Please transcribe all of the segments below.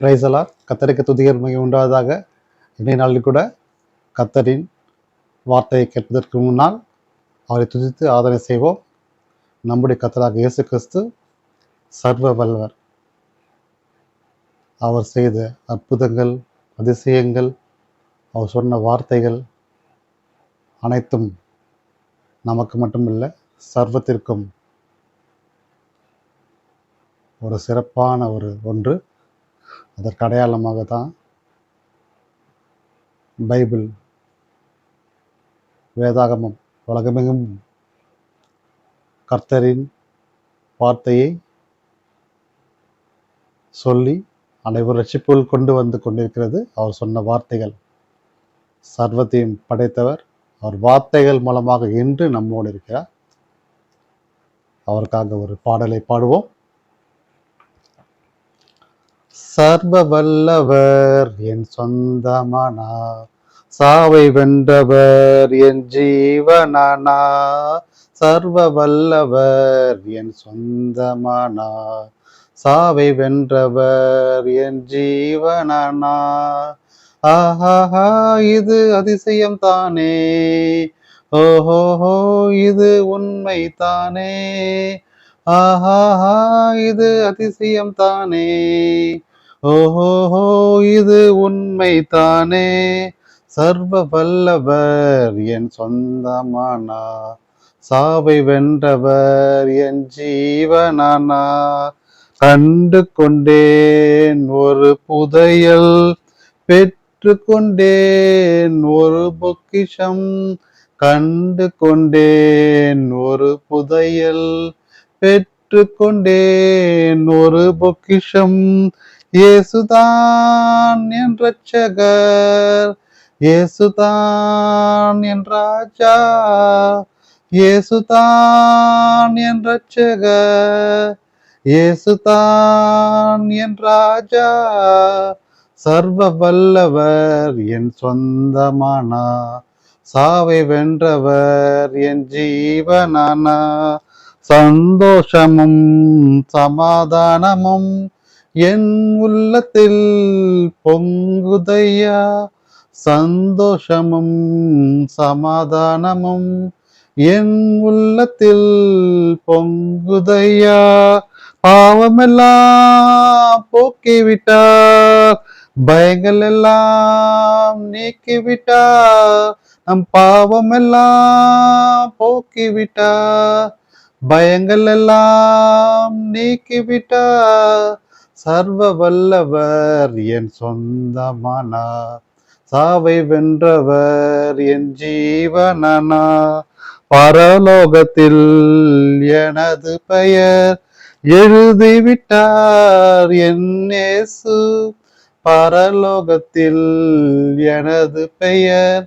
Price எல்லாம் கத்தருக்கு துதிகர் மிக உண்டாவதாக. இன்றைய நாளில் கூட கத்தரின் வார்த்தையை கேட்பதற்கு முன்னால் அவரை துதித்து ஆதரவு செய்வோம். நம்முடைய கத்தராக இயேசு கிறிஸ்து சர்வ வல்லவர். அவர் செய்த அற்புதங்கள், அதிசயங்கள், அவர் சொன்ன வார்த்தைகள் அனைத்தும் நமக்கு மட்டுமில்லை, சர்வத்திற்கும் ஒரு சிறப்பான ஒன்று. அதற்கு அடையாளமாக தான் பைபிள், வேதாகமம் உலகமெங்கும் கர்த்தரின் வார்த்தையை சொல்லி அனைவரும் ரட்சிப்புகள் கொண்டு வந்து கொண்டிருக்கிறது. அவர் சொன்ன வார்த்தைகள். சர்வத்தையும் படைத்தவர் அவர் வார்த்தைகள் மூலமாக இன்று நம்மோடு இருக்கிறார். அவருக்காக ஒரு பாடலை பாடுவோம். சர்வ வல்லவர் என் சொந்தமானார், சாவை வென்றவர் என் ஜீவனானார். சர்வ வல்லவர் என் சொந்தமானார், சாவை வென்றவர் என் ஜீவனானார். ஆஹா, இது அதிசயம் தானே, ஓஹோஹோ, இது உண்மை தானே. ஆஹா, இது அதிசயம் தானே, ஓஹோஹோ, இது உண்மை தானே. சர்வ வல்லவர் என் சொந்தமானார், சாவை வென்றவர் என் ஜீவனானார். கண்டு கொண்டேன் ஒரு புதையல், பெற்று கொண்டேன் ஒரு பொக்கிஷம். கண்டு கொண்டேன் ஒரு புதையல், பெற்று கொண்டேன் ஒரு பொக்கிஷம். இயேசுதான் என் இரட்சகர், இயேசுதான் என் ராஜா, இயேசுதான் என் இரட்சகர், இயேசுதான் என் ராஜா. சர்வ வல்லவர் என் சொந்தமானார், சாவை வென்றவர் என் ஜீவனானார். சந்தோஷமும் சமாதானமும் என் உள்ளத்தில் பொங்குதையா, சந்தோஷமும் சமாதானமும் என் உள்ளத்தில் பொங்குதையா. பாவமெல்லாம் போக்கிவிட்டார், பயங்கள் எல்லாம் நீக்கிவிட்டார். நம் பாவமெல்லாம் போக்கிவிட்டார், பயங்கள் எல்லாம் நீக்கிவிட்டார். சர்வ வல்லவர் என் சொந்தமானார், சாவை வென்றவர் என் ஜீவனானார். பரலோகத்தில் எனது பெயர் எழுதிவிட்டார் என் இயேசு, பரலோகத்தில் எனது பெயர்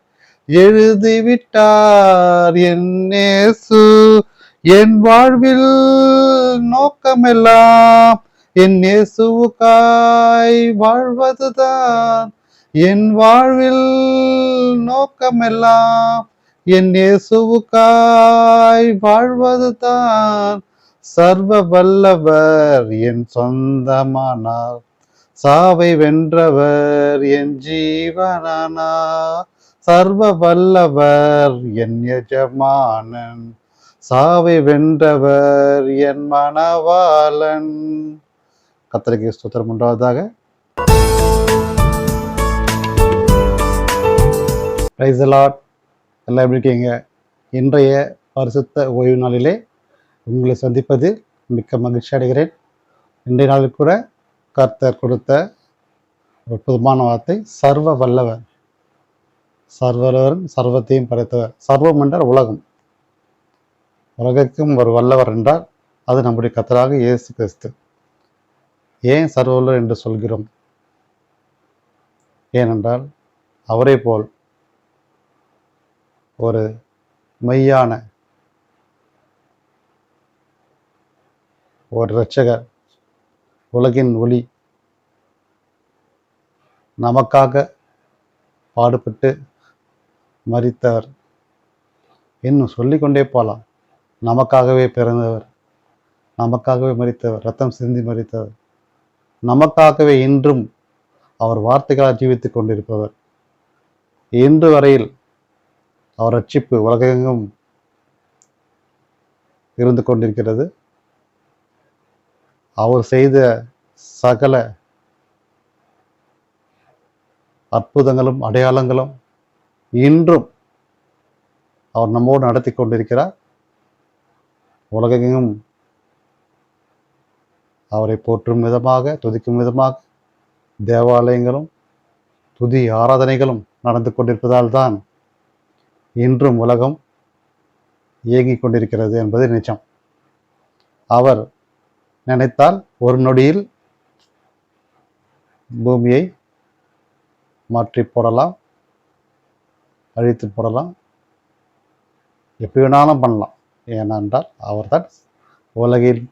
எழுதிவிட்டார் என் இயேசு. என் வாழ்வில் நோக்கமெல்லாம் என் இயேசுவுக்காய் வாழ்வதுதான். என் வாழ்வில் நோக்கமெல்லாம் என் இயேசுவுக்காய் வாழ்வதுதான். சர்வ வல்லவர் என் சொந்தமானார், சாவை வென்றவர் என் ஜீவனானார். சர்வ வல்லவர் என் எஜமானன், சாவை வென்றவர் என் மணவாளன். கர்த்தருக்கு ஸ்தோத்திரம் உண்டாவதாக. Praise the Lord. எல்லாம் எப்படி இருக்கீங்க? இன்றைய பரிசுத்த ஓய்வு நாளிலே உங்களை சந்திப்பது மிக்க மகிழ்ச்சி அடைகிறேன். இன்றைய நாளில் கூட கர்த்தர் கொடுத்த ஒரு புதுமான வார்த்தை, சர்வ வல்லவர். சர்வவர் சர்வத்தையும் படைத்தவர். சர்வம் என்றால் உலகம், உலகத்துக்கும் ஒரு வல்லவர் என்றால் அது நம்முடைய கர்த்தராக இயேசு கிறிஸ்து. ஏன் சர்வவல்லவர் என்று சொல்கிறோம்? ஏனென்றால் அவரை போல் ஒரு மெய்யான ஒரு இரட்சகர், உலகின் ஒளி, நமக்காக பாடுபட்டு மரித்தவர், இன்னும் சொல்லிக்கொண்டே போகலாம். நமக்காகவே பிறந்தவர், நமக்காகவே மரித்தவர், ரத்தம் சிந்தி மரித்தவர், நமக்காகவே இன்றும் அவர் வார்த்தைகளால் ஜீவித்துக் கொண்டிருப்பவர். இன்று வரையில் அவர் ரட்சிப்பு உலகெங்கும் இருந்து கொண்டிருக்கிறது. அவர் செய்த சகல அற்புதங்களும் அடையாளங்களும் இன்றும் அவர் நம்மோடு நடத்தி கொண்டிருக்கிறார். உலகெங்கும் அவரை போற்றும் விதமாக, துதிக்கும் விதமாக தேவாலயங்களும் துதி ஆராதனைகளும் நடந்து கொண்டிருப்பதால் தான் இன்றும் உலகம் இயங்கிக் கொண்டிருக்கிறது என்பது நிஜம். அவர் நினைத்தால் ஒரு நொடியில் பூமியை மாற்றி போடலாம், அழித்து போடலாம், எப்படி வேணாலும் பண்ணலாம். ஏனென்றால் அவர்தான் உலகில்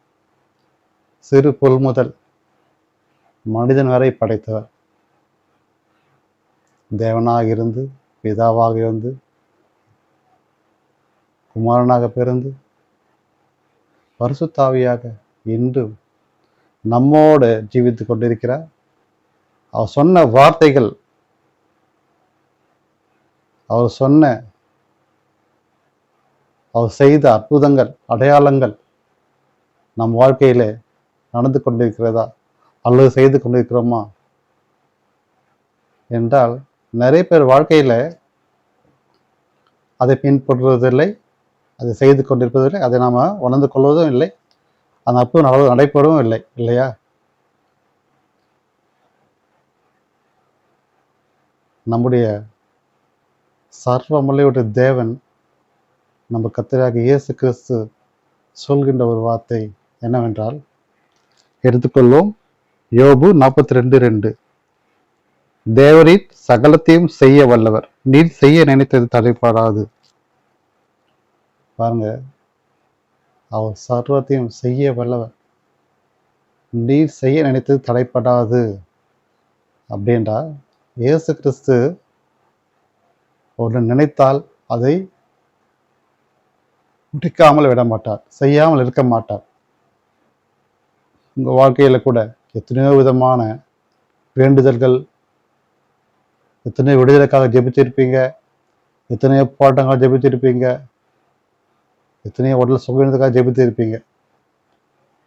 சிறு புல் முதல் மனிதன் வரை படைத்தவர். தேவனாக இருந்து, பிதாவாக இருந்து, குமாரனாக பிறந்து, பரிசுத்தாவியாக இன்று நம்மோடு ஜீவித்துக் கொண்டிருக்கிறார். அவர் சொன்ன வார்த்தைகள், அவர் செய்த அற்புதங்கள், அடையாளங்கள் நம் வாழ்க்கையிலே நடந்து கொண்டிருக்கிறதா அல்லது செய்து கொண்டிருக்கிறோமா என்றால், நிறைய பேர் வாழ்க்கையில அதை பின்பற்றுவதில்லை, அதை செய்து கொண்டிருப்பதில்லை, அதை நாம் உணர்ந்து கொள்வதும் இல்லை, அந்த அற்புதம் நடைபெறவும் இல்லை, இல்லையா? நம்முடைய சர்வமல்லையுடைய தேவன், நம்ம கர்த்தராக இயேசு கிறிஸ்து சொல்கின்ற ஒரு வார்த்தை என்னவென்றால், எடுத்துக்கொள்வோம். யோபு 42:2. தேவரீர் சகலத்தையும் செய்ய வல்லவர், நீர் செய்ய நினைத்தது தடைபடாது. பாருங்க, அவர் சர்வத்தையும் செய்ய வல்லவர், நீர் செய்ய நினைத்தது தடைப்படாது அப்படின்றா இயேசு கிறிஸ்து ஒன்று நினைத்தால் அதை முடிக்காமல் விட மாட்டார், செய்யாமல் இருக்க மாட்டார். உங்கள் வாழ்க்கையில் கூட எத்தனையோ விதமான வேண்டுதல்கள், எத்தனையோ விடுதலைக்காக ஜெபித்திருப்பீங்க, எத்தனையோ போராட்டங்களாக ஜெபித்திருப்பீங்க, எத்தனையோ உடல் சுகத்துக்காக ஜெபித்திருப்பீங்க.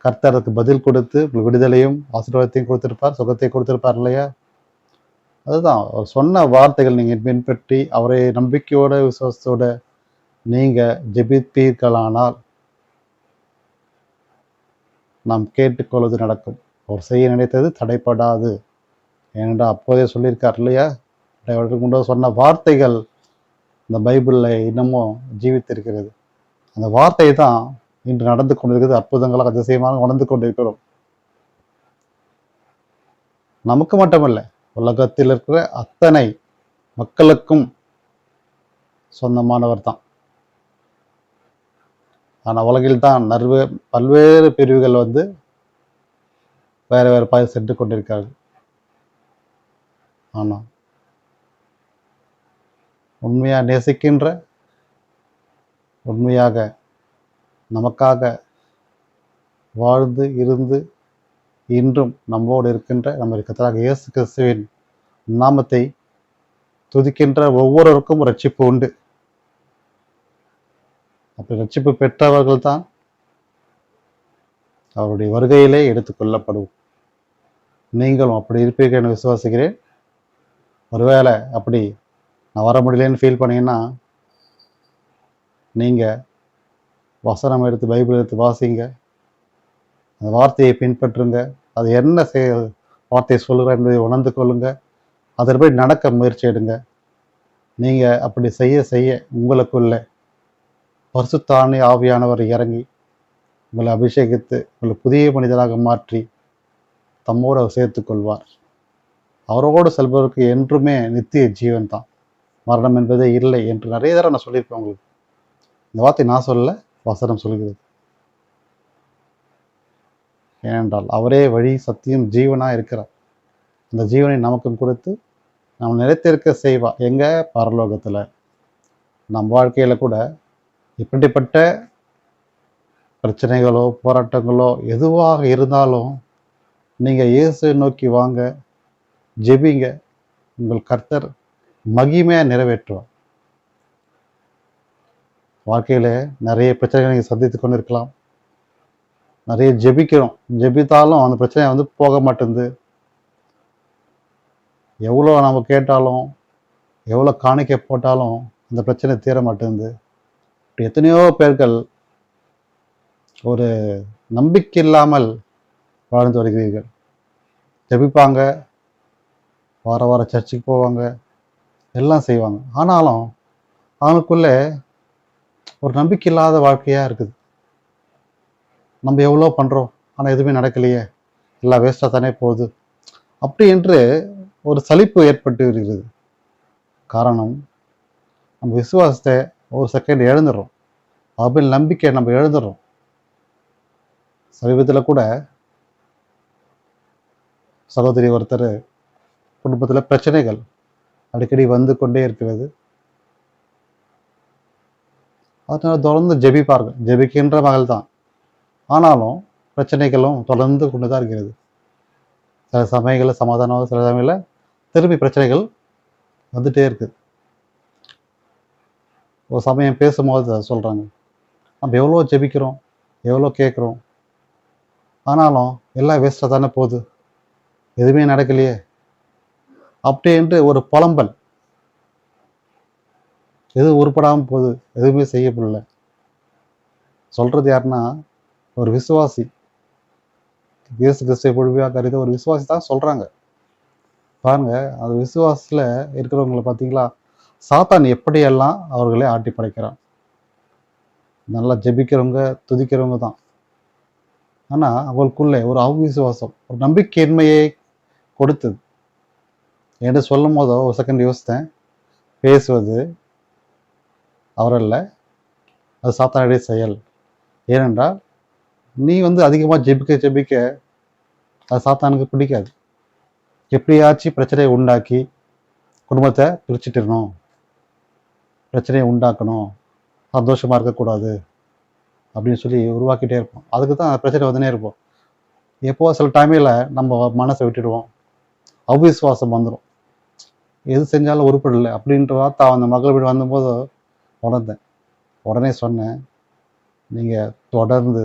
கர்த்தருக்கு பதில் கொடுத்து உங்களுக்கு விடுதலையும் ஆசீர்வாதத்தையும் கொடுத்திருப்பார், சுகத்தை கொடுத்திருப்பார், இல்லையா? அதுதான் அவர் சொன்ன வார்த்தைகள் நீங்கள் பின்பற்றி அவரை நம்பிக்கையோட விசுவாசத்தோட நீங்கள் ஜெபிப்பீர்களானால் நாம் கேட்டுக்கொள்வது நடக்கும். அவர் செய்ய நினைத்தது தடைப்படாது. ஏனென்றால் அப்போதே சொல்லியிருக்கார், இல்லையா? முன்னாடி சொன்ன வார்த்தைகள் இந்த பைபிளில் இன்னமும் ஜீவித்திருக்கிறது. அந்த வார்த்தை தான் இன்று நடந்து கொண்டிருக்கிறது. அற்புதங்களாக அதிசயமாக உணர்ந்து கொண்டிருக்கிறோம். நமக்கு மட்டுமல்ல, உலகத்தில் இருக்கிற அத்தனை மக்களுக்கும் சொந்தமானவர் தான். ஆனால் உலகில் தான் பல்வேறு பிரிவுகள் வேறு வேறு பாதை சென்று கொண்டிருக்கிறார்கள். ஆனால் உண்மையாக நேசிக்கின்ற, உண்மையாக நமக்காக வாழ்ந்து இருந்து இன்றும் நம்மோடு இருக்கின்ற நம்ம கர்த்தராகிய இயேசு கிறிஸ்துவின் நாமத்தை துதிக்கின்ற ஒவ்வொருவருக்கும் ரட்சிப்பு உண்டு. அப்படி ரட்சிப்பு பெற்றவர்கள் தான் அவருடைய வருகையிலே எடுத்துக்கொள்ளப்படும். நீங்களும் அப்படி இருப்பீர்கள் என்று விசுவாசிக்கிறேன். ஒருவேளை அப்படி நான் வர முடியலன்னு ஃபீல் பண்ணீங்கன்னா, நீங்கள் வசனம் எடுத்து, பைபிள் எடுத்து வாசிங்க, அந்த வார்த்தையை பின்பற்றுங்க. அது என்ன வார்த்தையை சொல்லுற என்பதை உணர்ந்து கொள்ளுங்க. அதன்படி நடக்க முயற்சி எடுங்க. நீங்கள் அப்படி செய்ய செய்ய உங்களுக்குள்ள பரிசுத்த ஆவியானவர் இறங்கி உங்களை அபிஷேகித்து உங்களை புதிய மனிதனாக மாற்றி தம்மோடு அவர் சேர்த்துக்கொள்வார். அவரோடு செல்பவருக்கு என்றுமே நித்திய ஜீவன் தான், மரணம் என்பதே இல்லை என்று நிறைய தடவை நான் சொல்லியிருப்பேன் உங்களுக்கு. இந்த வார்த்தை நான் சொல்லல, வசனம் சொல்கிறது. ஏனென்றால் அவரே வழி, சத்தியம், ஜீவனாக இருக்கிறார். அந்த ஜீவனை நமக்கும் கொடுத்து நம்ம நிலைத்திருக்க செய்வா. எங்கே? பரலோகத்தில். நம் வாழ்க்கையில் கூட இப்படிப்பட்ட பிரச்சனைகளோ போராட்டங்களோ எதுவாக இருந்தாலும் நீங்கள் இயேசு நோக்கி வாங்க. ஜெபிங்க, உங்கள் கர்த்தர் மகிமையாக நிறைவேற்றுவார். வாழ்க்கையில் நிறைய பிரச்சனைகளை நீங்கள் சந்தித்து கொண்டு இருக்கலாம். நிறைய ஜெபிக்கிறோம், ஜெபித்தாலும் அந்த பிரச்சனை போக மாட்டேங்குது. எவ்வளோ நம்ம கேட்டாலும், எவ்வளோ காணிக்கை போட்டாலும் அந்த பிரச்சனை தீர மாட்டேங்குது. இப்படி எத்தனையோ பேர்கள் ஒரு நம்பிக்கை இல்லாமல் வாழ்ந்து வருகிறீர்கள். ஜெபிப்பாங்க, வார வாரம் சர்ச்சுக்கு போவாங்க, எல்லாம் செய்வாங்க. ஆனாலும் அவனுக்குள்ளே ஒரு நம்பிக்கை இல்லாத வாழ்க்கையாக இருக்குது. நம்ம எவ்வளோ பண்ணுறோம், ஆனால் எதுவுமே நடக்கலையே, எல்லாம் வேஸ்ட்டாக தானே போகுது அப்படி என்று ஒரு சலிப்பு ஏற்பட்டு இருக்கிறது. காரணம், நம்ம விசுவாசத்தை ஒரு செகண்ட் எழுந்துடுறோம், அப்படின்னு நம்பிக்கை நம்ம எழுந்துடுறோம். சமீபத்தில் கூட சகோதரி ஒருத்தர் குடும்பத்தில் பிரச்சனைகள் அடிக்கடி வந்து கொண்டே இருக்கிறது. அதனால தொடர்ந்து ஜெபிப்பார்கள், ஜெபிக்கின்ற மகள் தான். ஆனாலும் பிரச்சனைகளும் தொடர்ந்து கொண்டு தான் இருக்கிறது. சில சமயங்களில் சமாதானம், சில சமயங்களில் திரும்பி பிரச்சனைகள் வந்துட்டே இருக்குது. ஒரு சமயம் பேசும்போது சொல்கிறாங்க, நம்ம எவ்வளோ ஜெபிக்கிறோம், எவ்வளோ கேட்குறோம், ஆனாலும் எல்லாம் வேஸ்ட்டாக தானே போகுது, எதுவுமே நடக்கலையே அப்படின்ட்டு ஒரு புலம்பல். எது உருப்படாமல் போகுது, எதுவுமே செய்யப்படல. சொல்கிறது யாருன்னா ஒரு விசுவாசி, இயேசு கிறிஸ்துவை பொழுமையாக கருத ஒரு விசுவாசி தான் சொல்கிறாங்க. பாருங்க, அந்த விசுவாசத்தில் இருக்கிறவங்களை பார்த்தீங்களா, சாத்தான் எப்படியெல்லாம் அவர்களை ஆட்டி படைக்கிறான். நல்லா ஜெபிக்கிறவங்க, துதிக்கிறவங்க தான். ஆனால் அவங்களுக்குள்ளே ஒரு அவிசுவாசம், ஒரு நம்பிக்கையின்மையை கொடுத்தது என்று சொல்லும் போதோ ஒரு செகண்ட் யோசித்தேன். பேசுவது அவரல்ல, அது சாத்தானுடைய செயல். ஏனென்றால் நீ அதிகமாக ஜெபிக்க அது சாத்தானுக்கு பிடிக்காது. எப்படியாச்சும் பிரச்சனையை உண்டாக்கி குடும்பத்தை பிரிச்சுட்டுணும், பிரச்சனையை உண்டாக்கணும், சந்தோஷமாக இருக்கக்கூடாது அப்படின்னு சொல்லி உருவாக்கிட்டே இருப்போம். அதுக்கு தான் பிரச்சனை வந்துனே இருப்போம். எப்போ சில டைமில் நம்ம மனசை விட்டுடுவோம், அவிசுவாசம் வந்துடும், எது செஞ்சாலும் உருப்படலை அப்படின்ற வார்த்தை அந்த மகள் வீடு வந்தபோது உணர்ந்தேன். உடனே சொன்னேன், நீங்கள் தொடர்ந்து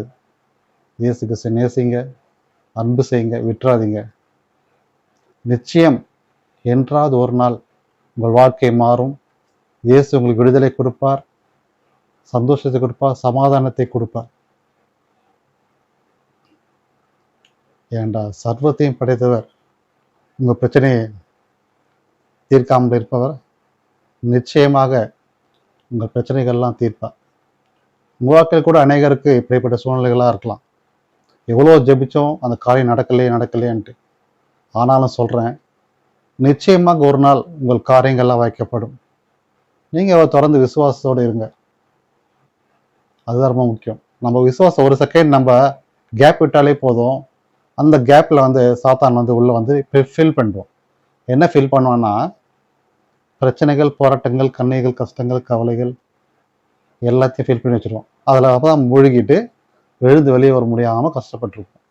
இயேசு கிறிஸ்துவை நேசிங்க, அன்பு செய்யுங்க, விட்டுறாதீங்க. நிச்சயம் என்றாவது ஒரு நாள் உங்கள் வாழ்க்கை மாறும். இயேசு உங்களுக்கு விடுதலை கொடுப்பார், சந்தோஷத்தை கொடுப்பார், சமாதானத்தை கொடுப்பார். ஏண்டா சர்வத்தையும் படைத்தவர் உங்கள் பிரச்சனையை தீர்க்காமல் இருப்பவர் நிச்சயமாக உங்கள் பிரச்சனைகள்லாம் தீர்ப்பார். உங்கள் வாழ்க்கையில் கூட அநேகருக்கு இப்படிப்பட்ட சூழ்நிலைகளாக இருக்கலாம். எவ்வளோ ஜெபிச்சோம், அந்த காரியம் நடக்கலையேன்ட்டு. ஆனாலும் சொல்கிறேன், நிச்சயமாக ஒரு நாள் உங்கள் காரியங்கள்லாம் வைக்கப்படும். நீங்கள் தொடர்ந்து விசுவாசத்தோடு இருங்க, அதுதான் ரொம்ப முக்கியம். நம்ம விசுவாசம் ஒரு செகண்ட் நம்ம கேப் விட்டாலே போதும், அந்த கேப்பில் சாத்தான் உள்ளே ஃபில் பண்ணுவோம். என்ன ஃபில் பண்ணுவான்னா, பிரச்சனைகள், போராட்டங்கள், கண்ணீர்கள், கஷ்டங்கள், கவலைகள் எல்லாத்தையும் ஃபில் பண்ணி வச்சுருவோம். அதில் தான் மூழ்கிட்டு எழுந்து வெளியே வர முடியாமல் கஷ்டப்பட்டுருப்போம்.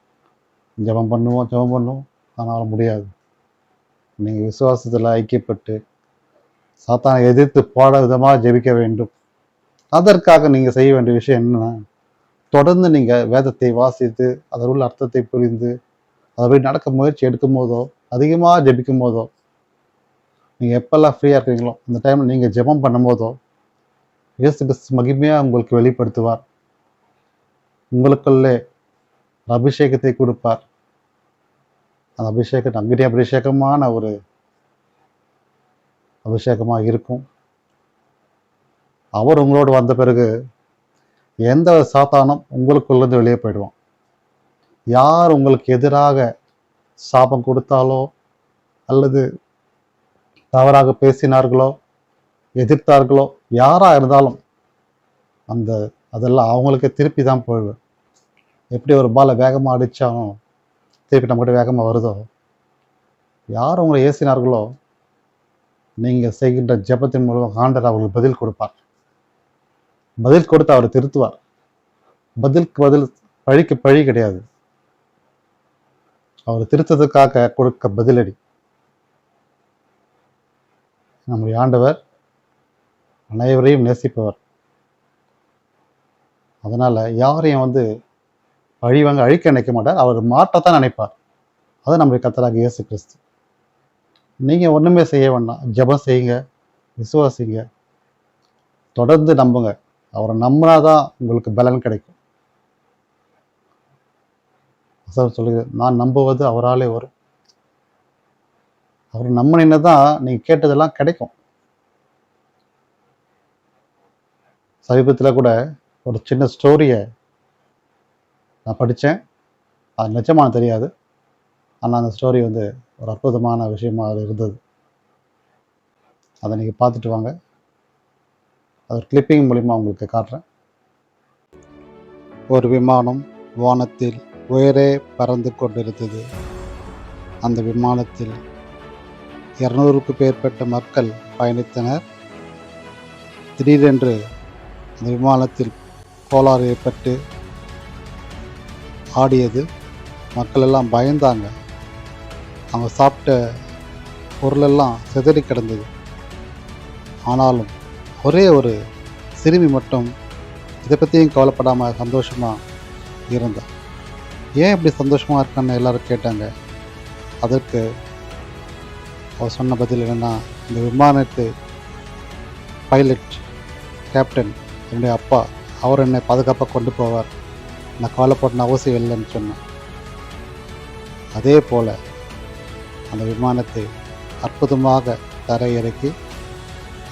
ஜெபம் பண்ணுவோம், ஆனால் முடியாது. நீங்கள் விசுவாசத்தில் ஐக்கியப்பட்டு சாத்தானை எதிர்த்து போட விதமாக ஜெபிக்க வேண்டும். அதற்காக நீங்கள் செய்ய வேண்டிய விஷயம் என்னன்னா, தொடர்ந்து நீங்கள் வேதத்தை வாசித்து அதில் உள்ள அர்த்தத்தை புரிந்து அதை நடக்க முயற்சி எடுக்கும் போதோ, அதிகமாக ஜெபிக்கும் போதோ, நீங்கள் எப்பெல்லாம் ஃப்ரீயாக இருக்கிறீங்களோ அந்த டைமில் நீங்கள் ஜெபம் பண்ணும் போதோ இயேசு கிறிஸ்து மகிமையாக உங்களுக்கு வெளிப்படுத்துவார். உங்களுக்குள்ளே அபிஷேகத்தை கொடுப்பார். அந்த அபிஷேகம் அக்னி அபிஷேகமான ஒரு அபிஷேகமாக இருக்கும். அவர் உங்களோடு வந்த பிறகு எந்த சாத்தானும் உங்களுக்குள்ளேருந்து வெளியே போயிடுவான். யார் உங்களுக்கு எதிராக சாபம் கொடுத்தாலோ அல்லது தவறாக பேசினார்களோ, எதிர்த்தார்களோ, யாராக இருந்தாலும் அதெல்லாம் அவங்களுக்கு திருப்பி தான் போயிடுவேன். எப்படி ஒரு பாலை வேகமாக அடித்தாலும் திருப்பி நம்மகிட்ட வேகமாக வருதோ, யார் உங்களை ஏசினார்களோ நீங்கள் செய்கின்ற ஜெபத்தின் மூலம் ஆண்டவர் அவர்களுக்கு பதில் கொடுப்பார். பதில் கொடுத்து அவர் திருத்துவார். பதிலுக்கு பதில், பழிக்கு பழி கிடையாது. அவர் திருத்தத்துக்காக கொடுக்க பதிலடி. நம்முடைய ஆண்டவர் அனைவரையும் நேசிப்பவர். அதனால் யாரையும் பழிவாங்க அழிக்க நினைக்க மாட்டார். அவர் மாற்றத்தான் நினைப்பார். அது நம்முடைய கர்த்தராகிய இயேசு கிறிஸ்து. நீங்கள் ஒன்றுமே செய்ய வேண்டாம். ஜெபம் செய்யுங்க, விசுவாசிங்க, தொடர்ந்து நம்புங்க. அவரை நம்பினாதான் உங்களுக்கு பலன் கிடைக்கும். சொல்லுங்கள், நான் நம்புவது அவராலே வரும். அவர் நம்பினீங்கன்னா தான் நீங்கள் கேட்டதெல்லாம் கிடைக்கும். சமீபத்தில் கூட ஒரு சின்ன ஸ்டோரியை நான் படித்தேன். அது நிஜமான தெரியாது. ஆனால் அந்த ஸ்டோரி ஒரு அற்புதமான விஷயமா அது இருந்தது. அதை நீங்கள் பார்த்துட்டு வாங்க. அது கிளிப்பிங் மூலிமா உங்களுக்கு காட்டுறேன். ஒரு விமானம் வானத்தில் உயரே பறந்து கொண்டிருந்தது. அந்த விமானத்தில் 200க்கு மேற்பட்ட மக்கள் பயணித்தனர். திடீரென்று அந்த விமானத்தில் கோளாறு ஏற்பட்டு ஆடியது. மக்கள் எல்லாம் பயந்தாங்க. அவங்க சாப்பிட்ட பொருளெல்லாம் சிதறி கிடந்தது. ஆனாலும் ஒரே ஒரு சிறுமி மட்டும் இதை பற்றியும் கவலைப்படாமல் சந்தோஷமாக இருந்தார். ஏன் இப்படி சந்தோஷமாக இருக்கான்னு எல்லாரும் கேட்டாங்க. அதற்கு அவர் சொன்ன பதில் என்னென்னா, இந்த விமானத்து பைலட் கேப்டன் என்னுடைய அப்பா, அவர் என்னை பாதுகாப்பாக கொண்டு போவார், நான் கவலைப்படணும் அவசியம் இல்லைன்னு சொன்னேன். அதே போல் அந்த விமானத்தை அற்புதமாக தரையிறக்கி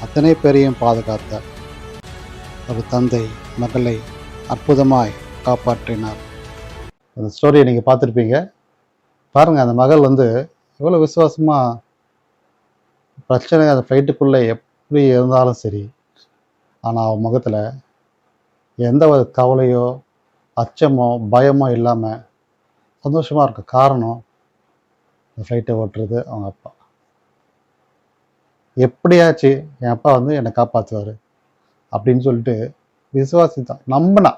அத்தனை பேரையும் பாதுகாத்தார். ஒரு தந்தை மகளை அற்புதமாய் காப்பாற்றினார். அந்த ஸ்டோரியை நீங்கள் பார்த்துருப்பீங்க. பாருங்கள், அந்த மகள் எவ்வளோ விசுவாசமாக பிரச்சனை அந்த ஃப்ளைட்டுக்குள்ளே எப்படி இருந்தாலும் சரி, ஆனால் அவன் முகத்தில் எந்த ஒரு கவலையோ அச்சமோ பயமோ இல்லாமல் சந்தோஷமாக இருக்க காரணம் இந்த ஃப்ளைட்டை ஓட்டுறது அவங்க அப்பா. எப்படியாச்சு என் அப்பா என்னை காப்பாற்றுவார் அப்படின்னு சொல்லிட்டு விசுவாசித்தான், நம்பினா.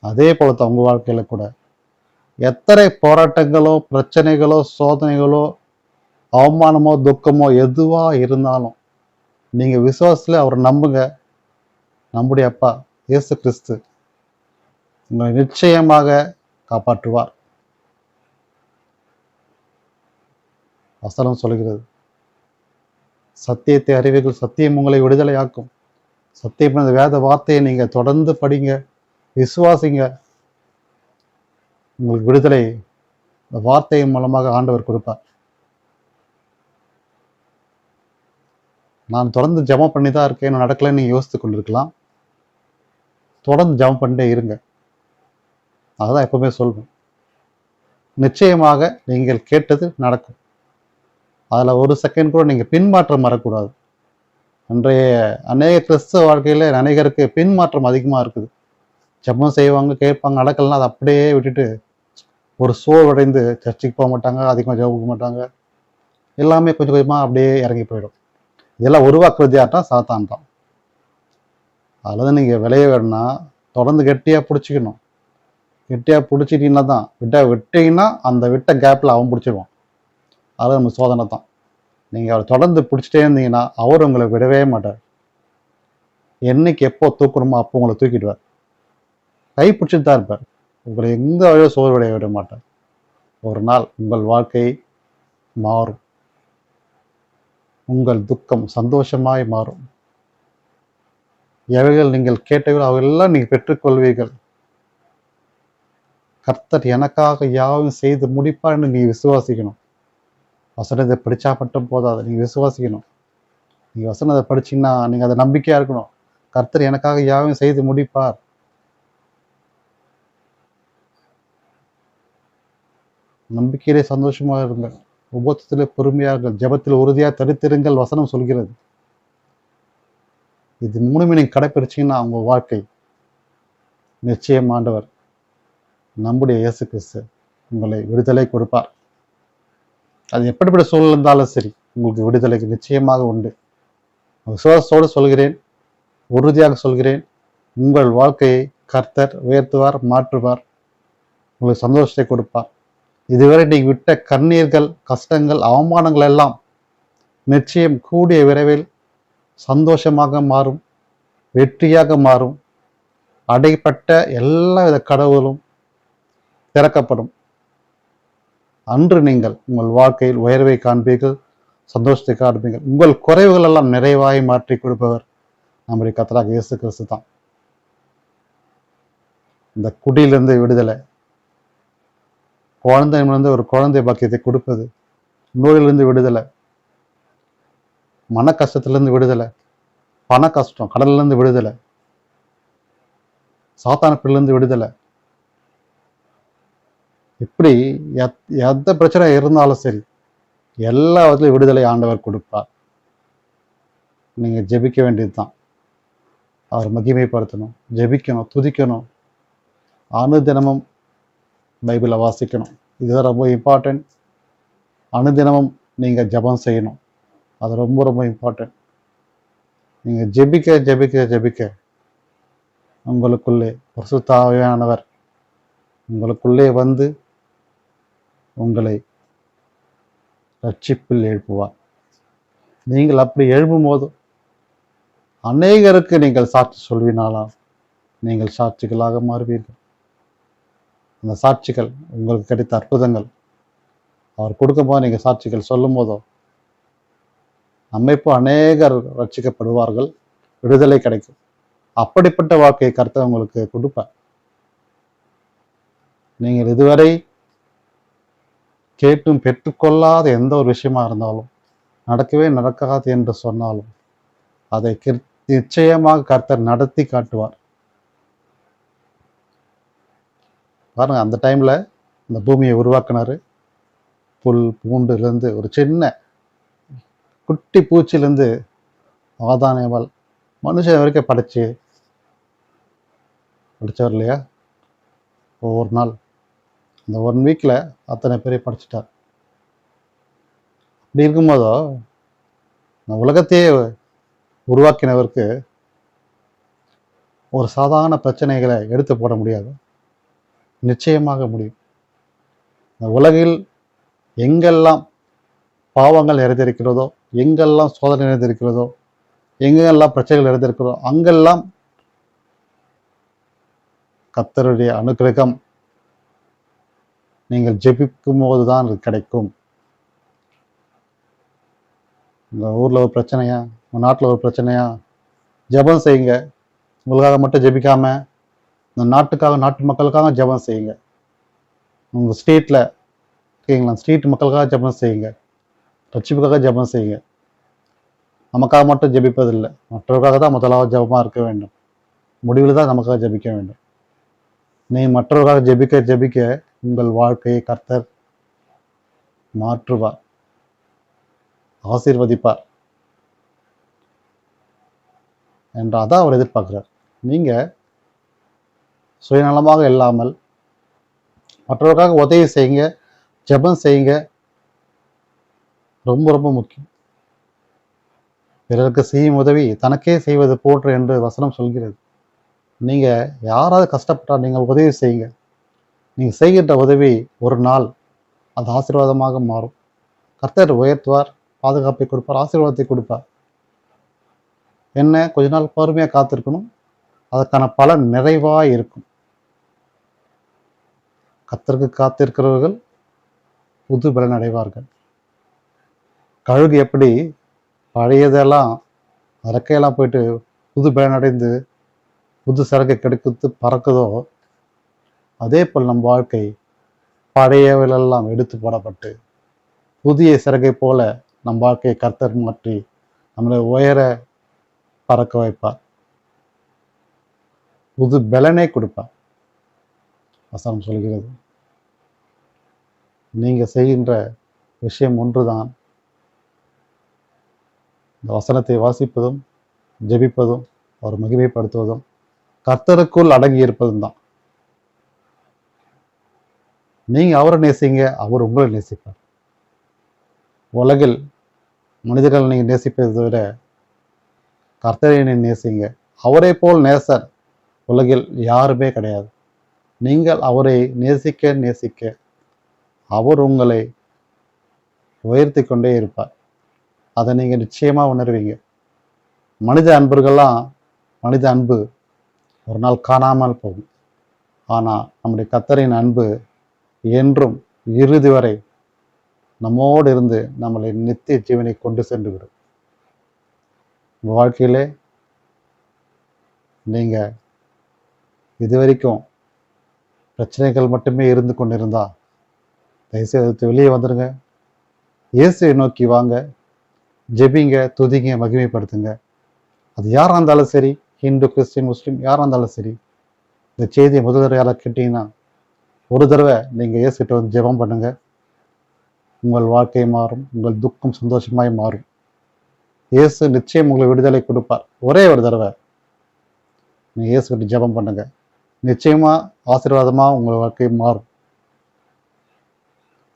அதே போல தான் உங்கள் வாழ்க்கையில் கூட எத்தனை போராட்டங்களோ பிரச்சனைகளோ சோதனைகளோ அவமானமோ துக்கமோ எதுவாக இருந்தாலும் நீங்கள் விசுவாசத்தில் அவரை நம்புங்க. நம்முடைய அப்பா இயேசு கிறிஸ்து உங்களை நிச்சயமாக காப்பாற்றுவார். வசனம் சொல்கிறது, சத்தியத்தை அறிவீர்கள், சத்தியம் உங்களை விடுதலையாக்கும். சத்தியம் அந்த வேத வார்த்தையை நீங்கள் தொடர்ந்து படிங்க, விசுவாசிங்க. உங்களுக்கு விடுதலை இந்த வார்த்தையின் மூலமாக ஆண்டவர் கொடுப்பார். நான் தொடர்ந்து ஜெபம் பண்ணி தான் இருக்கேன், நடக்கலைன்னு நீங்கள் யோசித்து கொண்டிருக்கலாம். தொடர்ந்து ஜெபம் பண்ணிட்டே இருங்க. அதுதான் எப்பவுமே சொல்வேன். நிச்சயமாக நீங்கள் கேட்டது நடக்கும். அதில் ஒரு செகண்ட் கூட நீங்கள் பின்மாற்றம் வரக்கூடாது. அன்றைய அநேக கிறிஸ்தவ வாழ்க்கையில் அநேகருக்கு பின்மாற்றம் அதிகமாக இருக்குது. ஜெபம் செய்வாங்க, கேட்பாங்க, நடக்கலைன்னா அதை அப்படியே விட்டுட்டு ஒரு சோர்வடைந்து சர்ச்சுக்கு போக மாட்டாங்க, அதிகமாக ஜெபிக்க மாட்டாங்க. எல்லாமே கொஞ்சம் கொஞ்சமாக அப்படியே இறங்கி போயிடும். இதெல்லாம் உருவாக்குறது யார்னா? சாத்தான் தான். அதில் நீங்கள் விளைய வேணும்னா தொடர்ந்து கெட்டியாக பிடிச்சிக்கணும். கெட்டியாக பிடிச்சிட்டிங்கன்னா தான், விட்டீங்கன்னா அந்த விட்ட கேப்பில் அவன் பிடிச்சிடுவான். அது நம்ம சோதனை தான். நீங்கள் அவரை தொடர்ந்து பிடிச்சிட்டே இருந்தீங்கன்னா அவர் உங்களை விடவே மாட்டார். என்னைக்கு எப்போ தூக்கணுமோ அப்போ உங்களை தூக்கிடுவார். கை பிடிச்சிட்டு தான் இருப்பார். உங்களை எந்த வழியோ சோர்வடைய விட மாட்டார். ஒரு நாள் உங்கள் வாழ்க்கை மாறும். உங்கள் துக்கம் சந்தோஷமாய் மாறும். எவைகள் நீங்கள் கேட்டவர்கள் அவையெல்லாம் நீங்கள் பெற்றுக்கொள்வீர்கள். கர்த்தர் எனக்காக யாவும் செய்து முடிப்பார் என்று நீங்கள் விசுவாசிக்கணும். வசனத்தை படித்தா மட்டும் போதாது, நீங்கள் விசுவாசிக்கணும். நீங்கள் வசனத்தை படிச்சிங்கன்னா நீங்கள் அதை நம்பிக்கையாக இருக்கணும். கர்த்தர் எனக்காக யாவும் செய்து முடிப்பார். நம்பிக்கையிலே சந்தோஷமாக இருங்கள். உபத்திலே பொறுமையாக, ஜெபத்தில் உறுதியாக தரித்திருங்கள் வசனம் சொல்கிறது. இது மூணுமே நீங்கள் கடைப்பிடிச்சிங்கன்னா உங்கள் வாழ்க்கை நிச்சயம் ஆண்டவர் நம்முடைய இயேசு கிறிஸ்து உங்களை விடுதலை கொடுப்பார். அது எப்படிப்பட்ட சூழல் இருந்தாலும் சரி, உங்களுக்கு விடுதலைக்கு நிச்சயமாக உண்டு. விசுவாசத்தோடு சொல்கிறேன், உறுதியாக சொல்கிறேன், உங்கள் வாழ்க்கையை கர்த்தர் உயர்த்துவார், மாற்றுவார், உங்களுக்கு சந்தோஷத்தை கொடுப்பார். இதுவரை நீங்கள் விட்ட கண்ணீர்கள், கஷ்டங்கள், அவமானங்கள் எல்லாம் நிச்சயம் கூடிய விரைவில் சந்தோஷமாக மாறும், வெற்றியாக மாறும். அடைப்பட்ட எல்லா வித கடவுளும் திறக்கப்படும். அன்று நீங்கள் உங்கள் வாழ்க்கையில் உயர்வை காண்பீர்கள், சந்தோஷத்தை காண்பீர்கள். உங்கள் குறைவுகள் எல்லாம் நிறைவாய் மாற்றி கொடுப்பவர் நம்முடைய கர்த்தராகிய இயேசு கிறிஸ்து தான். இந்த குடியிலிருந்து விடுதலை, குழந்தையிலிருந்து ஒரு குழந்தை பாக்கியத்தை கொடுப்பது, நோயிலிருந்து விடுதலை, மன கஷ்டத்திலிருந்து விடுதலை, பண கஷ்டம், கடலிலிருந்து விடுதலை, சாத்தானப்பிலிருந்து விடுதலை. இப்படி எந்த பிரச்சனை இருந்தாலும் சரி, எல்லா விதத்திலும் விடுதலை ஆண்டவர் கொடுப்பார். நீங்க ஜெபிக்க வேண்டியது தான். அவர் மகிமைப்படுத்தணும், ஜெபிக்கணும், துதிக்கணும், அனுதினமும் பைபிளை வாசிக்கணும். இதுதான் ரொம்ப இம்பார்ட்டன்ட். அனுதினமும் நீங்கள் ஜெபம் செய்யணும். அது ரொம்ப ரொம்ப இம்பார்ட்டன்ட். நீங்கள் ஜெபிக்க ஜெபிக்க ஜெபிக்க உங்களுக்குள்ளே பரிசுத்த ஆவியானவர் உங்களுக்குள்ளே வந்து உங்களை ரட்சிப்பில் எழுப்புவார். நீங்கள் அப்படி எழுப்பும் போது அநேகருக்கு நீங்கள் சாட்சி சொல்வினாலாம் நீங்கள் சாட்சிகளாக மாறுவீர்கள். அந்த சாட்சிகள் உங்களுக்கு கிடைத்த அற்புதங்கள் அவர் கொடுக்கும்போது நீங்கள் சாட்சிகள் சொல்லும் போதோ நம்மைப்போ அநேகர் ரட்சிக்கப்படுவார்கள், விடுதலை கிடைக்கும். அப்படிப்பட்ட வாழ்க்கையை கர்த்தர் உங்களுக்கு கொடுப்பார். நீங்கள் இதுவரை கேட்டும் பெற்றுக்கொள்ளாத எந்த ஒரு விஷயமா இருந்தாலும், நடக்கவே நடக்காது என்று சொன்னாலும் அதை நிச்சயமாக கர்த்தர் நடத்தி காட்டுவார். பாருங்க, அந்த டைம்ல இந்த பூமியை உருவாக்குனாரு. புல் பூண்டுலேருந்து ஒரு சின்ன குட்டி பூச்சிலேருந்து ஆதானேவால் மனுஷன் வரைக்கும் படித்தவர் இல்லையா? ஒவ்வொரு நாள் அந்த 1 வீக்கில் அத்தனை பேரை படிச்சுட்டார். அப்படி இருக்கும்போதோ இந்த உலகத்தையே உருவாக்கினவருக்கு ஒரு சாதாரண பிரச்சனைகளை எடுத்து போட முடியாது. நிச்சயமாக முடியும். இந்த உலகில் எங்கெல்லாம் பாவங்கள் நிறைந்திருக்கிறதோ, எங்கெல்லாம் சோதனை நிறைந்திருக்கிறதோ, எங்கெல்லாம் பிரச்சனைகள் நிறைந்திருக்கிறதோ அங்கெல்லாம் கர்த்தருடைய அனுக்கிரகம் நீங்கள் ஜெபிக்கும் போது தான் கிடைக்கும். உங்கள் ஊரில் ஒரு பிரச்சனையா, உங்கள் நாட்டில் ஒரு பிரச்சனையா, ஜெபம் செய்யுங்க. உங்களுக்காக மட்டும் ஜெபிக்காம இந்த நாட்டுக்காக, நாட்டு மக்களுக்காக ஜெபம் செய்யுங்க. உங்கள் ஸ்ட்ரீட்டில் இருக்கீங்களா, ஸ்ட்ரீட் மக்களுக்காக ஜெபம் செய்யுங்க. ரட்சிப்புக்காக ஜெபம் செய்யுங்க. நமக்காக மட்டும் ஜெபிப்பதில்லை, மற்றவர்களுக்காக தான் முதலாவது ஜெபமாக இருக்க வேண்டும். முடிவில் தான் நமக்காக ஜெபிக்க வேண்டும். நீ மற்றவர்களாக ஜெபிக்க ஜெபிக்க உங்கள் வாழ்க்கையை கர்த்தர் மாற்றுவார், ஆசீர்வதிப்பார் என்று அதான் அவர் எதிர்பார்க்கிறார். நீங்கள் சுயநலமாக இல்லாமல் மற்றவர்களுக்காக உதவி செய்யுங்க, ஜெபம் செய்யுங்க. ரொம்ப ரொம்ப முக்கியம். பிறருக்கு செய்யும் உதவி தனக்கே செய்வது போன்று என்று வசனம் சொல்கிறது. நீங்கள் யாராவது கஷ்டப்பட்டால் நீங்கள் உதவி செய்யுங்க. நீங்கள் செய்கின்ற உதவி ஒரு நாள் அது ஆசீர்வாதமாக மாறும். கர்த்தர் உயர்த்துவார், பாதுகாப்பை கொடுப்பார், ஆசீர்வாதத்தை கொடுப்பார். என்ன, கொஞ்ச நாள் பொறுமையாக காத்திருக்கணும். அதற்கான பலன் நிறைவாக இருக்கும். கர்த்தருக்கு காத்திருக்கிறவர்கள் புது பலன் அடைவார்கள். கழுகு எப்படி பழையதெல்லாம் இறக்கையெல்லாம் போயிட்டு புது பலன் அடைந்து புது சிறகை கெடுத்து பறக்குதோ, அதே போல் நம் வாழ்க்கை பழையவெல்லாம் எடுத்து போடப்பட்டு புதிய சிறகை போல நம் வாழ்க்கையை கர்த்தர் மாற்றி நம்மளை உயர பறக்க வைப்பார், புது பலனை கொடுப்பார். வசனம் சொல்கிறது. நீங்க செய்கின்ற விஷயம் ஒன்றுதான், இந்த வசனத்தை வாசிப்பதும் ஜெபிப்பதும் அவர் மகிமைப்படுத்துவதும் கர்த்தருக்குள் அடங்கி இருப்பதும் தான். நீங்க அவரை நேசிங்க, அவர் உங்களை நேசிப்பார். உலகில் மனிதர்கள் நீங்க நேசிப்பதை விட கர்த்தரை நேசிங்க. அவரை போல் நேசர் உலகில் யாருமே கிடையாது. நீங்கள் அவரை நேசிக்க நேசிக்க அவர் உங்களை உயர்த்தி கொண்டே இருப்பார். அதை நீங்கள் நிச்சயமாக உணர்வீங்க. மனித அன்பு ஒரு நாள் காணாமல் போகும். ஆனால் நம்முடைய கர்த்தரின் அன்பு என்றும் இறுதி வரை நம்மோடு இருந்து நம்மளை நித்திய ஜீவனை கொண்டு சென்று விடும். உங்கள் வாழ்க்கையிலே நீங்கள் இதுவரைக்கும் பிரச்சனைகள் மட்டுமே இருந்து கொண்டிருந்தா தயவுசெய்து வெளியே வந்துடுங்க. இயேசுவை நோக்கி வாங்க, ஜெபிங்க, துதிங்க, மகிமைப்படுத்துங்க. அது யாராக இருந்தாலும் சரி, ஹிந்து, கிறிஸ்டின், முஸ்லீம் யாராக இருந்தாலும் சரி, இந்த செய்தியை முதல் தடவை யாராவது கேட்டீங்கன்னா ஒரு தடவை நீங்கள் இயேசுகிட்ட வந்து ஜெபம் பண்ணுங்க. உங்கள் வாழ்க்கை மாறும், உங்கள் துக்கம் சந்தோஷமாய் மாறும். இயேசு நிச்சயம் உங்களுக்கு விடுதலை கொடுப்பார். ஒரே ஒரு தடவை நீங்கள் இயேசுகிட்ட ஜெபம் பண்ணுங்க, நிச்சயமா ஆசீர்வாதமாக உங்கள் வாழ்க்கை மாறும்.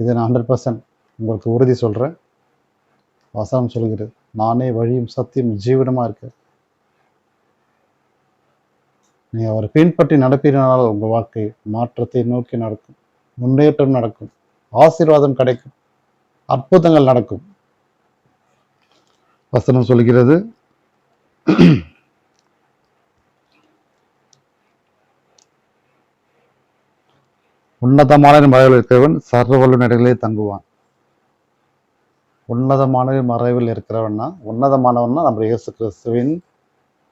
இதை நான் 100% உங்களுக்கு உறுதி சொல்கிறேன். வசனம் சொல்கிறது, நானே வழியும் சத்தியம் ஜீவனமாக இருக்கேன். நீங்கள் அவரை பின்பற்றி நடப்பினால் உங்கள் வாழ்க்கை மாற்றத்தை நோக்கி நடக்கும், முன்னேற்றம் நடக்கும், ஆசீர்வாதம் கிடைக்கும், அற்புதங்கள் நடக்கும். வசனம் சொல்கிறது, உன்னதமான மறைவில் இருக்கிறவன் சர்வ வல்லமையுள்ள இடங்களிலே தங்குவான். உன்னதமான மறைவில் இருக்கிறவன்னா, உன்னதமானவன்னா நம்ம இயேசு கிறிஸ்துவின்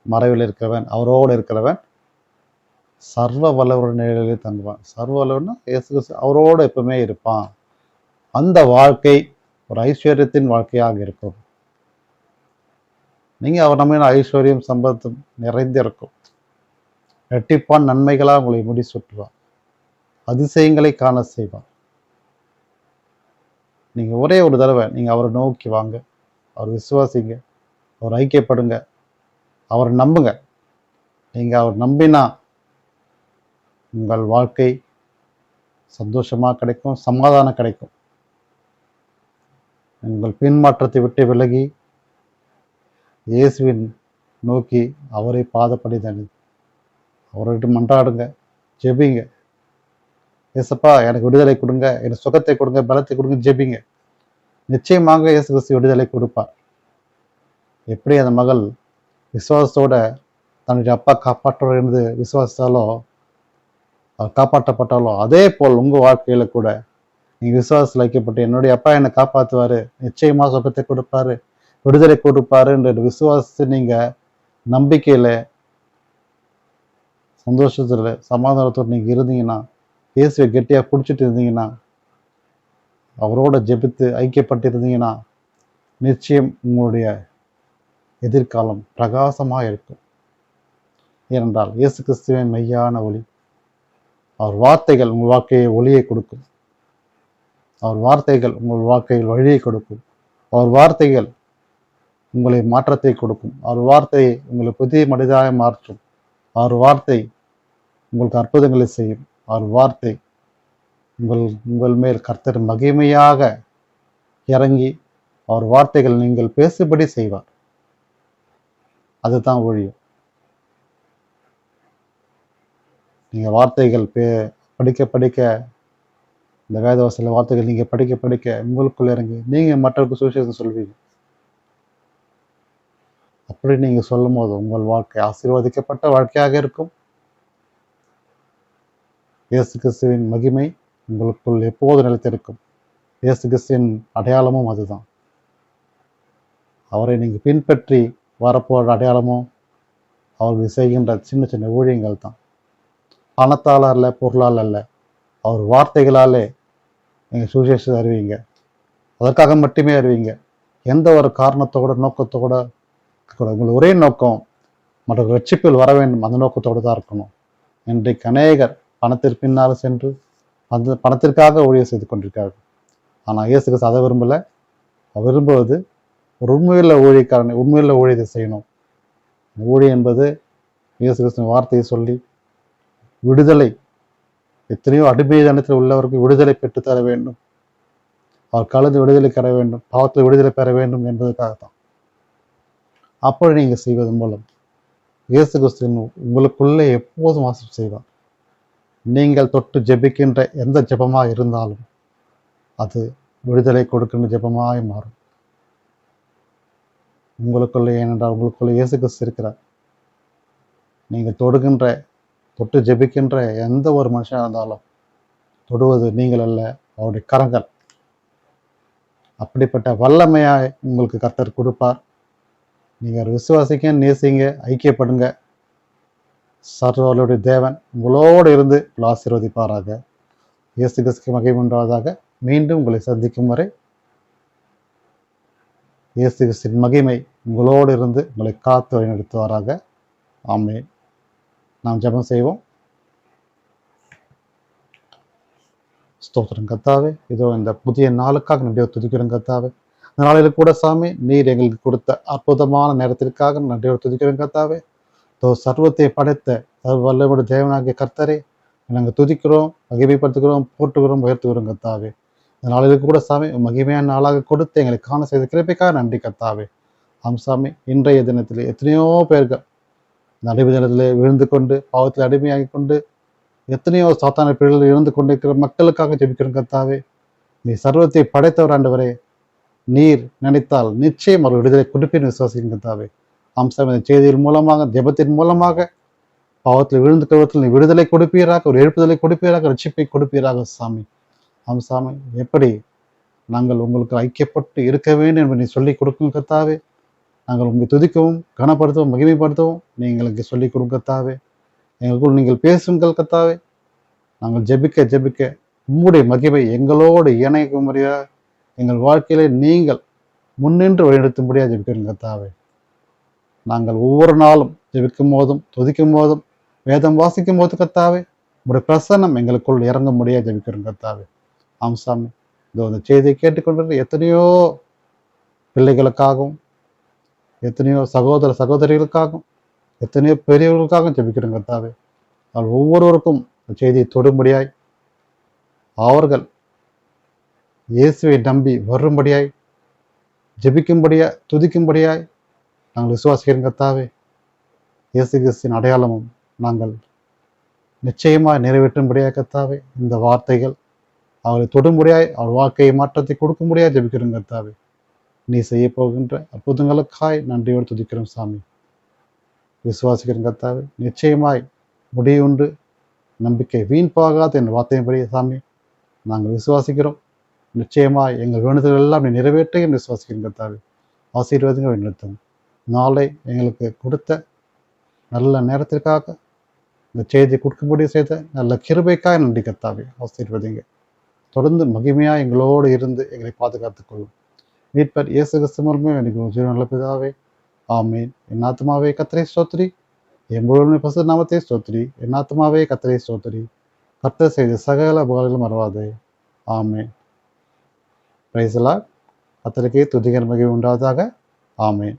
மறைவில் இருக்கிறவன், அவரோடு இருக்கிறவன் சர்வ வல்லவருடைய நிழலிலே தங்குவான். சர்வ வல்லவர்னா இயேசு கிறிஸ்து அவரோடு எப்பவுமே இருப்பான். அந்த வாழ்க்கை ஒரு ஐஸ்வர்யத்தின் வாழ்க்கையாக இருக்கும். நீங்கள் அவர் நம்ம ஐஸ்வர்யம் சம்பத்தும் நிறைந்திருக்கும். இரட்டிப்பான் நன்மைகளாக உங்களை முடி சுற்றுவார், அதிசயங்களை காண செய்வார். நீங்கள் ஒரே ஒரு தடவை நீங்கள் அவரை நோக்கி வாங்க, அவர் விசுவாசிங்க, அவர் ஐக்கியப்படுங்க, அவரை நம்புங்க. நீங்கள் அவர் நம்பினா உங்கள் வாழ்க்கை சந்தோஷமாக கிடைக்கும், சமாதானம் கிடைக்கும். உங்கள் பின்மாற்றத்தை விட்டு விலகி இயேசுவின் நோக்கி அவரை பாதப்படி தனி அவர்கிட்ட மன்றாடுங்க, ஜெபிங்க. ஏசப்பா எனக்கு விடுதலை கொடுங்க, எனக்கு சுகத்தை கொடுங்க, பலத்தை கொடுங்க, ஜெபிங்க. நிச்சயமாக இயேசு கிறிஸ்து விடுதலை கொடுப்பார். எப்படி அந்த மகள் விசுவாசத்தோட தன்னுடைய அப்பா காப்பாற்றுவார் என்று விசுவாசித்தாலோ, அவர் காப்பாற்றப்பட்டாலோ, அதே போல் உங்கள் வாழ்க்கையில் கூட நீங்கள் விசுவாசத்தில் வைக்கப்பட்டு என்னுடைய அப்பா என்னை காப்பாற்றுவார், நிச்சயமாக சுகத்தை கொடுப்பாரு, விடுதலை கொடுப்பாரு என்ற விசுவாசத்தை நீங்கள் நம்பிக்கையில், சந்தோஷத்தில், சமாதானத்தோடு நீங்கள் இருந்தீங்கன்னா, இயேசுவை கெட்டியாக பிடிச்சிட்டு இருந்தீங்கன்னா, அவரோட ஜெபித்து ஐக்கியப்பட்டு இருந்தீங்கன்னா, நிச்சயம் உங்களுடைய எதிர்காலம் பிரகாசமாக இருக்கும். ஏனென்றால் இயேசு கிறிஸ்துவின் மெய்யான ஒளி. அவர் வார்த்தைகள் உங்கள் வாழ்க்கையை ஒளியை கொடுக்கும். அவர் வார்த்தைகள் உங்கள் வாழ்க்கையில் வழியை கொடுக்கும். அவர் வார்த்தைகள் உங்களை மாற்றத்தை கொடுக்கும். அவர் வார்த்தை உங்களை புதிய மனிதனாக மாற்றும். அவர் வார்த்தை உங்களுக்கு அற்புதங்களை செய்யும். அவர் வார்த்தை உங்கள் மேல் கர்த்தர் மகிமையாக இறங்கி அவர் வார்த்தைகள் நீங்கள் பேசுபடி செய்வார். அதுதான் ஊழியம். நீங்கள் வார்த்தைகள் படிக்க படிக்க, இந்த வேதவசல வார்த்தைகள் நீங்கள் படிக்க படிக்க உங்களுக்குள்ள இறங்கி நீங்கள் மற்றவருக்கு சுவிசேஷம் சொல்வீங்க. அப்படி நீங்கள் சொல்லும் போது உங்கள் வாழ்க்கை ஆசீர்வதிக்கப்பட்ட வாழ்க்கையாக இருக்கும். இயேசு கிறிஸ்துவின் மகிமை உங்களுக்குள் எப்போது நிலைத்திருக்கும். இயேசு கிறிஸ்துவின் அடையாளமும் அதுதான். அவரை நீங்கள் பின்பற்றி வரப்போகிற அடையாளமும் அவர்கள் செய்கின்ற சின்ன சின்ன ஊழியங்கள் தான். பணத்தால் அல்ல, பொருளால் அல்ல, அவர் வார்த்தைகளாலே நீங்கள் சுவிசேஷத்தை அறிவிங்க. அதற்காக மட்டுமே அறிவிங்க. எந்த ஒரு காரணத்தோட நோக்கத்தோட உங்களுக்கு ஒரே நோக்கம், மற்ற ரட்சிப்பில் வர வேண்டும், அந்த நோக்கத்தோடு தான் இருக்கணும். இன்றைக்கு அநேகர் பணத்திற்கு பின்னால் சென்று அந்த பணத்திற்காக ஊழியம் செய்து கொண்டிருக்கார்கள். ஆனால் இயேசு கிறிஸ்து அதை விரும்பலை. விரும்புவது ஒரு உண்மையுள்ள ஊழியக்காரனை, உண்மையுள்ள ஊழியத்தை செய்யணும். ஊழியம் என்பது இயேசு கிறிஸ்துவின் வார்த்தையை சொல்லி விடுதலை, எத்தனையோ அடிமைதனத்தில் உள்ளவருக்கு விடுதலை பெற்றுத்தர வேண்டும், அவர் கலந்து விடுதலை பெற வேண்டும், பாவத்தில் விடுதலை பெற வேண்டும் என்பதற்காகத்தான். அப்படி நீங்கள் செய்வதன் மூலம் இயேசு கிறிஸ்துவின் உங்களுக்குள்ளே எப்போதும் வாசம் செய்வார். நீங்கள் தொட்டு ஜெபிக்கின்ற எந்த ஜெபமாக இருந்தாலும் அது விடுதலை கொடுக்கின்ற ஜெபமாய் மாறும். உங்களுக்குள்ளே, ஏனென்றால் உங்களுக்குள்ளே இயேசு கிறிஸ்து இருக்கிறார். நீங்கள் தொட்டு ஜெபிக்கின்ற எந்த ஒரு மனுஷனாக இருந்தாலும் தொடுவது நீங்கள் அல்ல, அவருடைய கரங்கள். அப்படிப்பட்ட வல்லமையாய் உங்களுக்கு கர்த்தர் கொடுப்பார். நீங்கள் விசுவாசிக்க, நேசிங்க, ஐக்கியப்படுங்க. சர்வருடைய தேவன் உங்களோடு இருந்து ஆசீர்வதிப்பாராக. இயேசு கிறிஸ்துவுக்கு மகிமை உண்டாவதாக. மீண்டும் உங்களை சந்திக்கும் வரை இயேசு கிறிஸ்துவின் மகிமை உங்களோடு இருந்து உங்களை காத்து வழிநடத்துவாராக. ஆமென். நாம் ஜெபம் செய்வோம். ஸ்தோத்திரம் கர்த்தாவே, இதோ இந்த புதிய நாளுக்காக நன்றியை துதிக்கிறோம் கர்த்தாவே. இந்த நாளில் கூட சாமி, நீர் எங்களுக்கு கொடுத்த அற்புதமான நேரத்திற்காக நன்றியை துதிக்கிறோம் கர்த்தாவே. சர்வத்தை படைத்த சர்வ வல்லமையுடைய தேவனாகிய கர்த்தரே, நாங்கள் துதிக்கிறோம், மகிமைப்படுத்துகிறோம், போற்றுகிறோம், உயர்த்துகிறோம் கர்த்தாவே. இந்த நாளில் கூட சாமி, மகிமையான நாளாக கொடுத்து எங்களை காண செய்த கிருபைக்காக நன்றி கர்த்தாவே. சாமி, இன்றைய தினத்தில் எத்தனையோ பேர்கள் இந்த அடிமை தினத்திலே விழுந்து கொண்டு, பாவத்தில் அடிமையாகி கொண்டு, எத்தனையோ சாத்தான பிள்ளைகள் இருந்து கொண்டிருக்கிற மக்களுக்காக ஜெபிக்கிறோம் கர்த்தாவே. நீ சர்வத்தை படைத்தவர் ஆண்டவரே, நீர் நினைத்தால் நிச்சயம் அவர் விடுதலை கொடுப்பேன் விசுவாசிக்கும் கர்த்தாவே. சாமி, இந்த செய்தியின் மூலமாக, ஜெபத்தின் மூலமாக பாவத்தில் விழுந்து கொள்வதில் நீ விடுதலை கொடுப்பீராக, ஒரு எழுப்புதலை கொடுப்பீராக, ரட்சிப்பை கொடுப்பீராக சாமி. சாமி, எப்படி நாங்கள் உங்களுக்கு ஐக்கியப்பட்டு இருக்க வேண்டும் என்று நீ சொல்லிக் கொடுக்கும் கர்த்தாவே. நாங்கள் உங்களை துதிக்கவும், கனப்படுத்தவும், மகிமைப்படுத்தவும் நீங்களுக்கு சொல்லிக் கொடுக்கும் கர்த்தாவே. எங்களுக்குள் நீங்கள் பேசுங்கள் கர்த்தாவே. நாங்கள் ஜெபிக்க ஜெபிக்க உம்முடைய மகிமை எங்களோடு இணைக்கும்படியா, எங்கள் வாழ்க்கையிலே நீங்கள் முன்னின்று வழிநடத்தும்படியா ஜெபிக்கிறோம் கர்த்தாவே. நாங்கள் ஒவ்வொரு நாளும் ஜெபிக்கும் போதும், துதிக்கும் போதும், வேதம் வாசிக்கும் போது கர்த்தாவே, உங்களுடைய பிரசன்னம் எங்களுக்குள் இறங்க முடியாது ஜெபிக்கிறோம் கர்த்தாவே. சாமி, இதோ இந்த செய்தியை கேட்டுக்கொண்டு எத்தனையோ பிள்ளைகளுக்காகவும், எத்தனையோ சகோதர சகோதரிகளுக்காகவும், எத்தனையோ பெரியவர்களுக்காகவும் ஜெபிக்கிறோம் கர்த்தாவே. அவள் ஒவ்வொருவருக்கும் செய்தியை தொடும்படியாய், அவர்கள் இயேசுவை நம்பி வரும்படியாய், ஜெபிக்கும்படியாய், துதிக்கும்படியாய் நாங்கள் விசுவாசிக்கிறோம் கர்த்தாவே. இயேசு கிறிஸ்துவின் அடையாளமும் நாங்கள் நிச்சயமாக நிறைவேற்றும்படியாக கர்த்தாவே. இந்த வார்த்தைகள் அவளை தொடும்படியாய், அவள் வாழ்க்கையை மாற்றத்தை கொடுக்கும்படியாக ஜெபிக்கிறோம் கர்த்தாவே. நீ செய்ய போகின்ற அற்புதங்களுக்காய் நன்றியோடு துதிக்கிறோம் சாமி. விசுவாசிக்கிறோம் கர்த்தாவே. நிச்சயமாய் முடியுண்டு, நம்பிக்கை வீண் போகாத என் வார்த்தையின்படி சாமி நாங்கள் விசுவாசிக்கிறோம். நிச்சயமாய் எங்கள் வேண்டுதல்கள் எல்லாம் நீ நிறைவேற்ற என்று விசுவாசிக்கிறோம் கர்த்தாவே. ஆசீர்வாதங்கள் வழிநடத்தும். நாளை எங்களுக்கு கொடுத்த நல்ல நேரத்திற்காக, இந்த செய்தியை கொடுக்கும்படி செய்த நல்ல கிருபைக்காக நன்றி கர்த்தாவே. ஆசீர்வதிங்க. தொடர்ந்து மகிமையாக எங்களோடு இருந்து எங்களை பாதுகாத்துக் கொள்ளும். மீட்பர் இயேசு கிறிஸ்து மூலமே எனக்கு ஜீவன் நல்ல பிதாவே. ஆமீன். என் ஆத்மாவே கர்த்தரை ஸ்தோத்திரி, என் முழுமை பசு நாமத்தை ஸ்தோத்திரி. என் ஆத்மாவே கர்த்தரை ஸ்தோத்திரி, கர்த்தர் செய்த சகல புகழ்களும் மறவாதே. ஆமீன். Praise the Lord. கர்த்தருக்கே துதிகர மகிமை உண்டாவதாக. ஆமீன்.